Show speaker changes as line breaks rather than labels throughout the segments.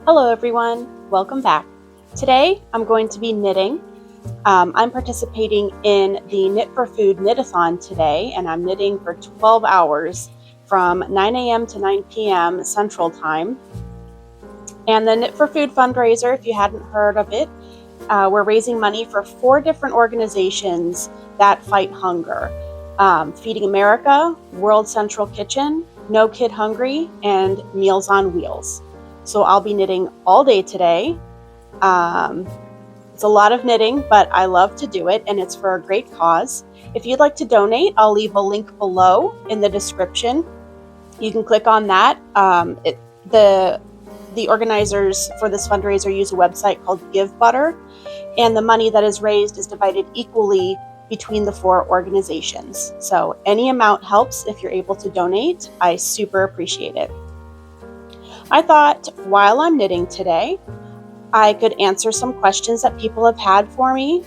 Hello everyone, welcome back. Today I'm going to be knitting. I'm participating in the Knit for Food knit-a-thon today, and I'm knitting for 12 hours from 9 a.m. to 9 p.m. Central Time. And the Knit for Food fundraiser, if you hadn't heard of it, we're raising money for 4 different organizations that fight hunger. Feeding America, World Central Kitchen, No Kid Hungry, and Meals on Wheels. So I'll be knitting all day today. It's a lot of knitting, but I love to do it, and it's for a great cause. If you'd like to donate, I'll leave a link below in the description. You can click on that. The organizers for this fundraiser use a website called Give Butter, and the money that is raised is divided equally between the 4 organizations. So any amount helps if you're able to donate. I super appreciate it. I thought while I'm knitting today, I could answer some questions that people have had for me.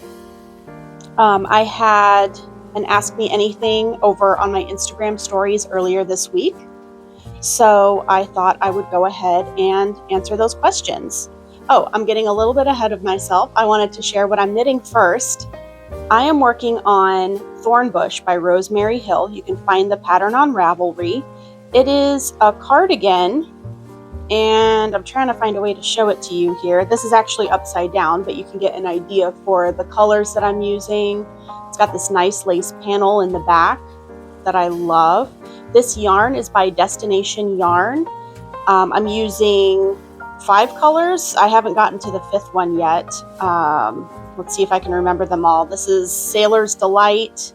I had an Ask Me Anything over on my Instagram stories earlier this week. So I thought I would go ahead and answer those questions. Oh, I'm getting a little bit ahead of myself. I wanted to share what I'm knitting first. I am working on Thornbush by Rosemary Hill. You can find the pattern on Ravelry. It is a cardigan, and I'm trying to find a way to show it to you here. This is actually upside down, but you can get an idea for the colors that I'm using. It's got this nice lace panel in the back that I love. This yarn is by Destination Yarn. I'm using 5 colors. I haven't gotten to the 5th one yet. Let's see if I can remember them all. This is Sailor's Delight.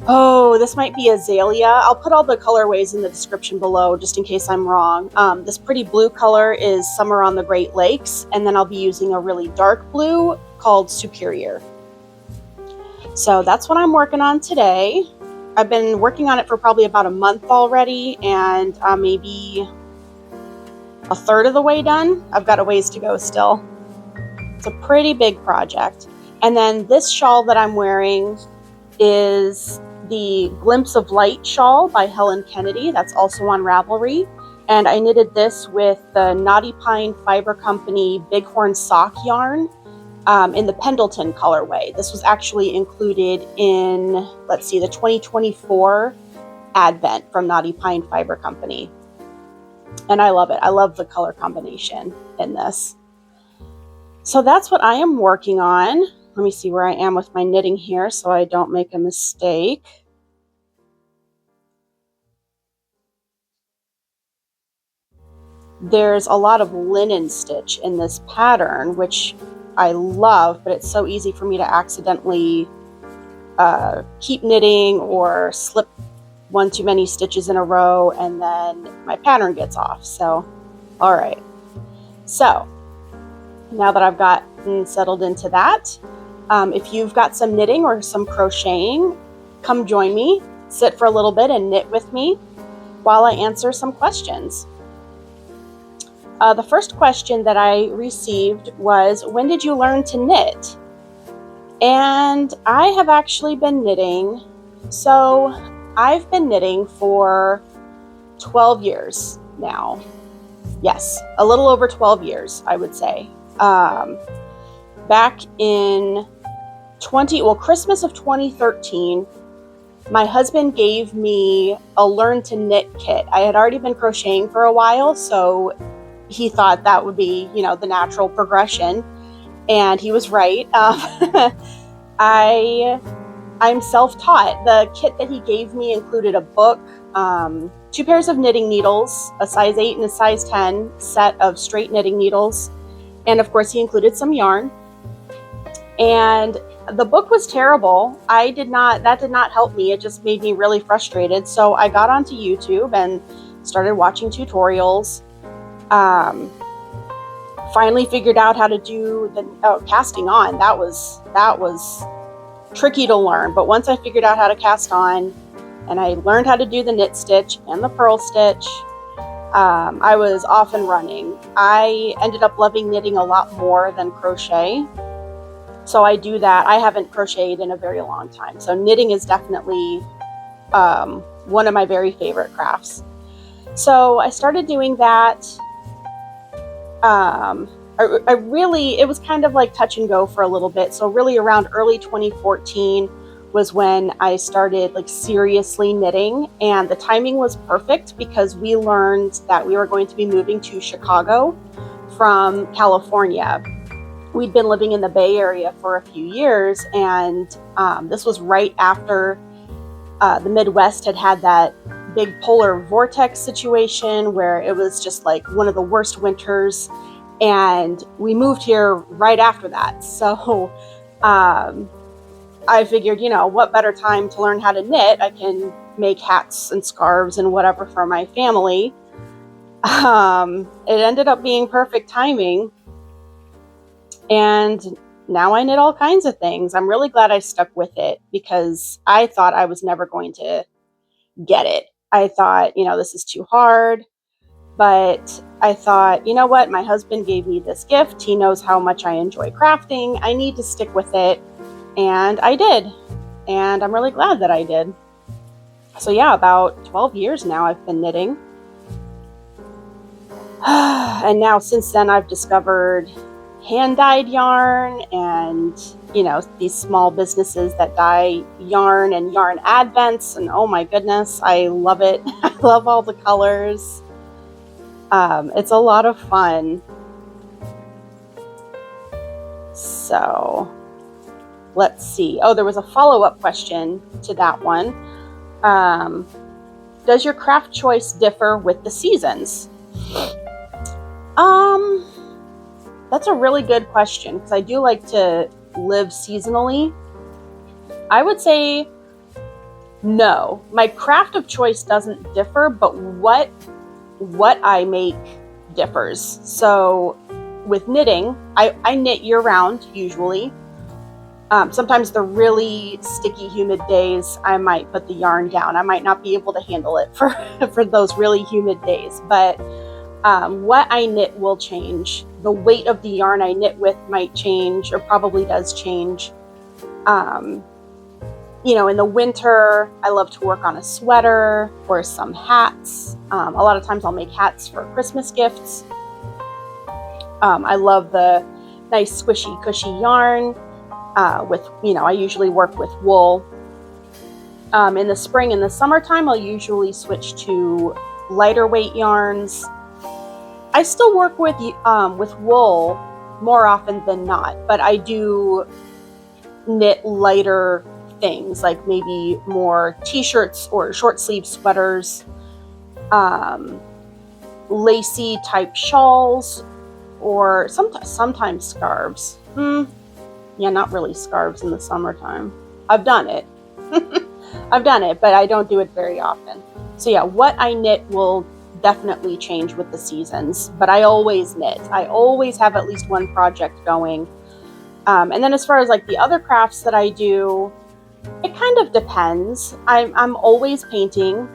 Oh, this might be Azalea. I'll put all the colorways in the description below just in case I'm wrong. This pretty blue color is Summer on the Great Lakes, and then I'll be using a really dark blue called Superior. So that's what I'm working on today. I've been working on it for probably about a month already, and maybe a third of the way done. I've got a ways to go still. It's a pretty big project. And then this shawl that I'm wearing is the Glimpse of Light shawl by Helen Kennedy. That's also on Ravelry. And I knitted this with the Knotty Pine Fiber Company Bighorn sock yarn in the Pendleton colorway. This was actually included in, let's see, the 2024 Advent from Knotty Pine Fiber Company. And I love it. I love the color combination in this. So that's what I am working on. Let me see where I am with my knitting here so I don't make a mistake. There's a lot of linen stitch in this pattern, which I love, but it's so easy for me to accidentally keep knitting or slip one too many stitches in a row, and then my pattern gets off. So, all right. So now that I've gotten settled into that, if you've got some knitting or some crocheting, come join me, sit for a little bit and knit with me while I answer some questions. The first question that I received was, when did you learn to knit? And I have actually been knitting. So I've been knitting for 12 years now. Yes, a little over 12 years, I would say. Back in Christmas of 2013, my husband gave me a learn to knit kit. I had already been crocheting for a while, so he thought that would be, the natural progression, and he was right. I'm self-taught. The kit that he gave me included a book, 2 pairs of knitting needles, a size 8 and a size 10 set of straight knitting needles, and of course he included some yarn. And the book was terrible. That did not help me. It just made me really frustrated. So I got onto YouTube and started watching tutorials. Finally figured out how to do the casting on. That was tricky to learn. But once I figured out how to cast on, and I learned how to do the knit stitch and the purl stitch, I was off and running. I ended up loving knitting a lot more than crochet. So I do that. I haven't crocheted in a very long time. So knitting is definitely one of my very favorite crafts. So I started doing that. I really, it was kind of like touch and go for a little bit. So really around early 2014 was when I started like seriously knitting, and the timing was perfect because we learned that we were going to be moving to Chicago from California. We'd been living in the Bay Area for a few years, and this was right after the Midwest had that big polar vortex situation where it was just like one of the worst winters, and we moved here right after that. So I figured, what better time to learn how to knit? I can make hats and scarves and whatever for my family. It ended up being perfect timing, and now I knit all kinds of things. I'm really glad I stuck with it because I thought I was never going to get it. I thought, this is too hard. But I thought, you know what? My husband gave me this gift. He knows how much I enjoy crafting. I need to stick with it. And I did. And I'm really glad that I did. So yeah, about 12 years now I've been knitting. And now since then I've discovered hand-dyed yarn and, these small businesses that dye yarn and yarn advents. And oh my goodness, I love it. I love all the colors. It's a lot of fun. So let's see. Oh, there was a follow-up question to that one. Does your craft choice differ with the seasons? That's a really good question because I do like to live seasonally. I would say no. My craft of choice doesn't differ, but what I make differs. So with knitting, I knit year-round usually. Sometimes the really sticky, humid days, I might put the yarn down. I might not be able to handle it for those really humid days, but what I knit will change. The weight of the yarn I knit with might change, or probably does change. In the winter, I love to work on a sweater or some hats. A lot of times I'll make hats for Christmas gifts. I love the nice squishy, cushy yarn. I usually work with wool. In the spring and the summertime, I'll usually switch to lighter weight yarns. I still work with wool more often than not, but I do knit lighter things, like maybe more t-shirts or short sleeve sweaters, lacy type shawls, or sometimes scarves. Yeah, not really scarves in the summertime. I've done it. But I don't do it very often. So yeah, what I knit will definitely change with the seasons, but I always knit. I always have at least one project going. And then as far as like the other crafts that I do, it kind of depends. I'm always painting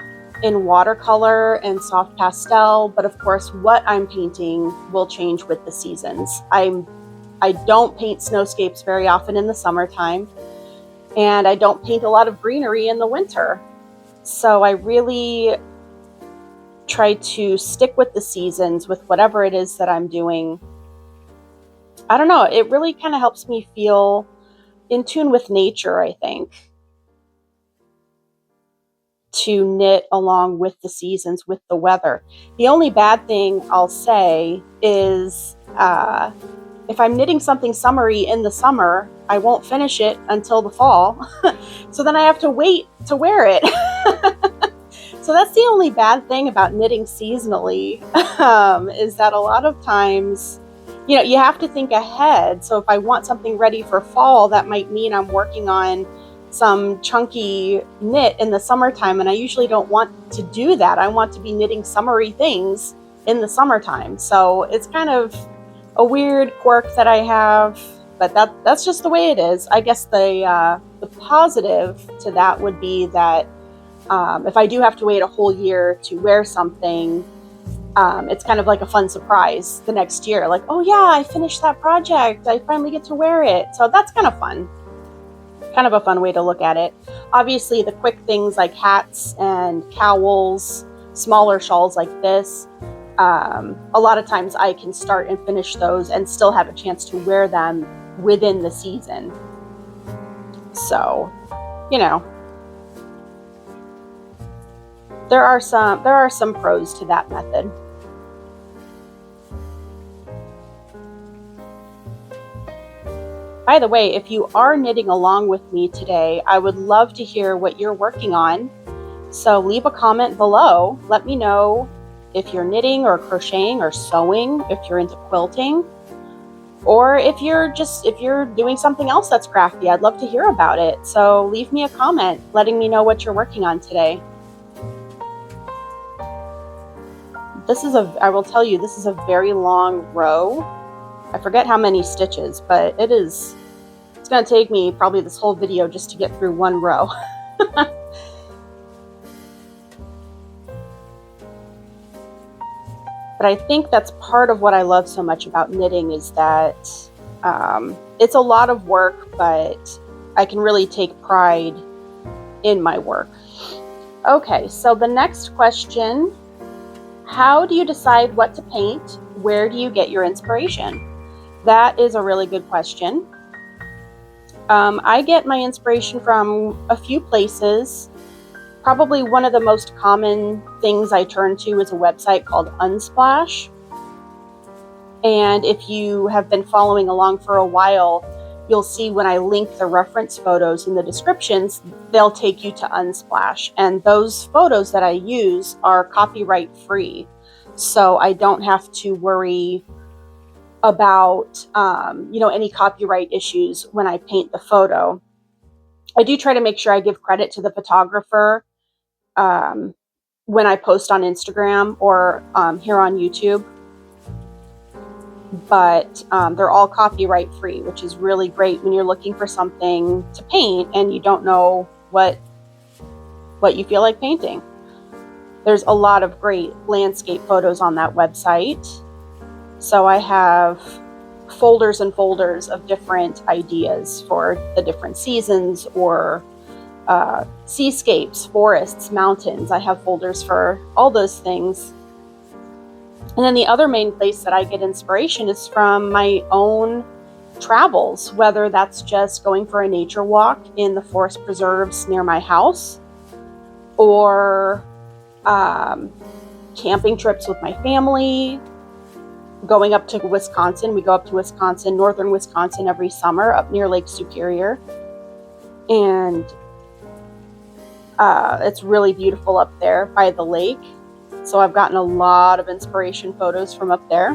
in watercolor and soft pastel, but of course what I'm painting will change with the seasons. I don't paint snowscapes very often in the summertime, and I don't paint a lot of greenery in the winter. So I really try to stick with the seasons with whatever it is that I'm doing. I don't know, it really kind of helps me feel in tune with nature, I think, to knit along with the seasons, with the weather. The only bad thing I'll say is if I'm knitting something summery in the summer, I won't finish it until the fall. So then I have to wait to wear it. So that's the only bad thing about knitting seasonally, is that a lot of times, you have to think ahead. So if I want something ready for fall, that might mean I'm working on some chunky knit in the summertime, and I usually don't want to do that. I want to be knitting summery things in the summertime. So it's kind of a weird quirk that I have, but that's just the way it is. I guess the positive to that would be that if I do have to wait a whole year to wear something, it's kind of like a fun surprise the next year. Like, oh yeah, I finished that project. I finally get to wear it. So that's kind of fun. Kind of a fun way to look at it. Obviously, the quick things like hats and cowls, smaller shawls like this, a lot of times I can start and finish those and still have a chance to wear them within the season. So, you know, there are some pros to that method. By the way, if you are knitting along with me today, I would love to hear what you're working on. So leave a comment below. Let me know if you're knitting or crocheting or sewing, if you're into quilting, or if you're doing something else that's crafty. I'd love to hear about it. So leave me a comment letting me know what you're working on today. I will tell you, this is a very long row. I forget how many stitches, but it's going to take me probably this whole video just to get through one row. But I think that's part of what I love so much about knitting is that it's a lot of work, but I can really take pride in my work. Okay, so the next question, how do you decide what to paint? Where do you get your inspiration? That is a really good question. I get my inspiration from a few places. Probably one of the most common things I turn to is a website called Unsplash. And if you have been following along for a while, you'll see when I link the reference photos in the descriptions, they'll take you to Unsplash. And those photos that I use are copyright free. So I don't have to worry about any copyright issues when I paint the photo. I do try to make sure I give credit to the photographer when I post on Instagram or here on YouTube, but they're all copyright free, which is really great when you're looking for something to paint and you don't know what you feel like painting. There's a lot of great landscape photos on that website. So I have folders and folders of different ideas for the different seasons or seascapes, forests, mountains. I have folders for all those things. And then the other main place that I get inspiration is from my own travels, whether that's just going for a nature walk in the forest preserves near my house or camping trips with my family, going up to Wisconsin. We go up to Wisconsin, northern Wisconsin, every summer up near Lake Superior. And it's really beautiful up there by the lake. So I've gotten a lot of inspiration photos from up there.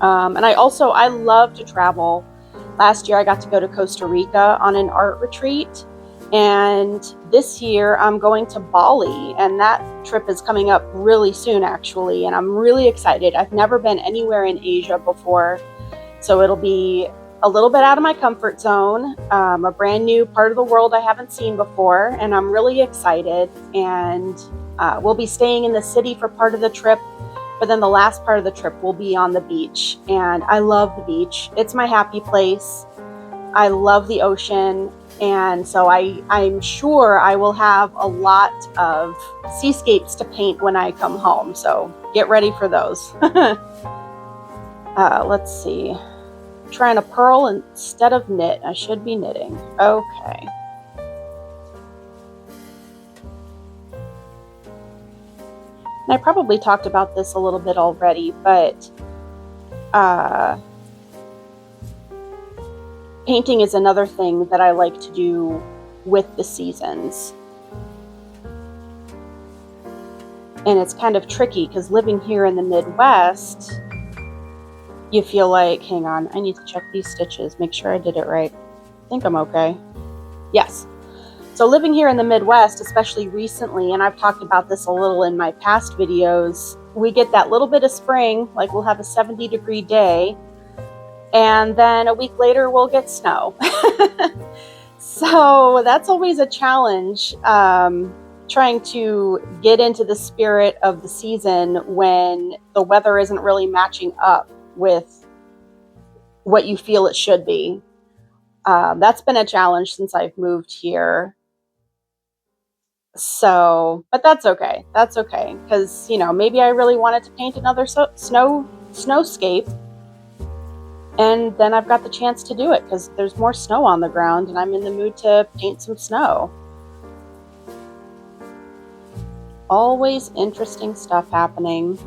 And I love to travel. Last year I got to go to Costa Rica on an art retreat. And this year I'm going to Bali, and that trip is coming up really soon actually, and I'm really excited. I've never been anywhere in Asia before, so it'll be a little bit out of my comfort zone, a brand new part of the world I haven't seen before, and I'm really excited. And we'll be staying in the city for part of the trip, but then the last part of the trip will be on the beach, and I love the beach. It's my happy place. I love the ocean. And so I'm sure I will have a lot of seascapes to paint when I come home. So get ready for those. Let's see. I'm trying to purl instead of knit. I should be knitting. Okay. And I probably talked about this a little bit already, but painting is another thing that I like to do with the seasons. And it's kind of tricky because living here in the Midwest, you feel like, hang on, I need to check these stitches, make sure I did it right. I think I'm okay. Yes. So living here in the Midwest, especially recently, and I've talked about this a little in my past videos, we get that little bit of spring, like we'll have a 70-degree day, and then a week later we'll get snow. So that's always a challenge, trying to get into the spirit of the season when the weather isn't really matching up with what you feel it should be. That's been a challenge since I've moved here. So, but that's okay. That's okay. Because, you know, maybe I really wanted to paint another snowscape. And then I've got the chance to do it because there's more snow on the ground and I'm in the mood to paint some snow. Always interesting stuff happening.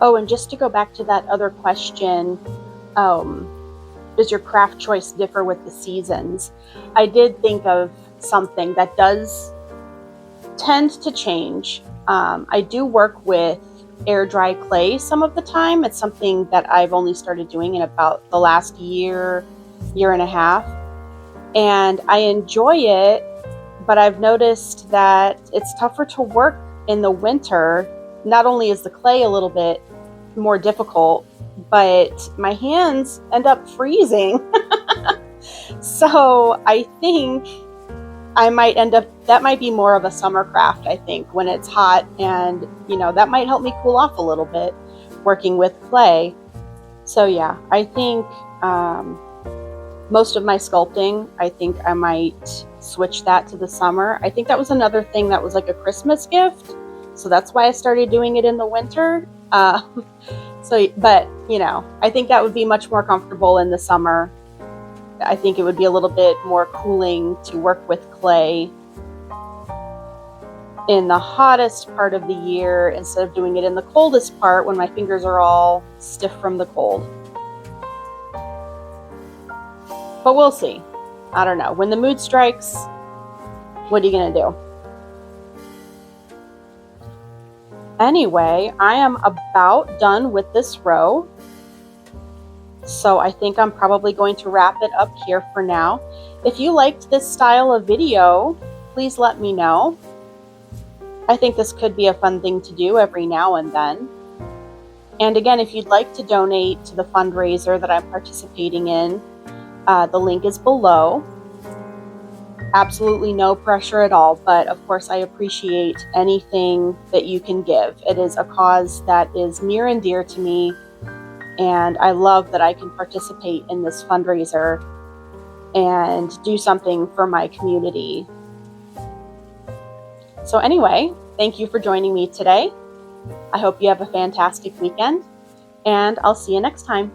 Oh, and just to go back to that other question, does your craft choice differ with the seasons? I did think of something that does tend to change. I do work with air dry clay some of the time. It's something that I've only started doing in about the last year and a half. And I enjoy it, but I've noticed that it's tougher to work in the winter. Not only is the clay a little bit more difficult, but my hands end up freezing. So I think I might end up, that might be more of a summer craft, I think, when it's hot, and, you know, that might help me cool off a little bit working with clay. So yeah, I think most of my sculpting, I think I might switch that to the summer. I think that was another thing that was like a Christmas gift. So that's why I started doing it in the winter. But, you know, I think that would be much more comfortable in the summer. I think it would be a little bit more cooling to work with clay in the hottest part of the year instead of doing it in the coldest part when my fingers are all stiff from the cold. But we'll see. I don't know. When the mood strikes, what are you going to do? Anyway, I am about done with this row. So I think I'm probably going to wrap it up here for now. If you liked this style of video, please let me know. I think this could be a fun thing to do every now and then. And again, if you'd like to donate to the fundraiser that I'm participating in, the link is below. Absolutely no pressure at all, but of course I appreciate anything that you can give. It is a cause that is near and dear to me, and I love that I can participate in this fundraiser and do something for my community. So anyway, thank you for joining me today. I hope you have a fantastic weekend, and I'll see you next time.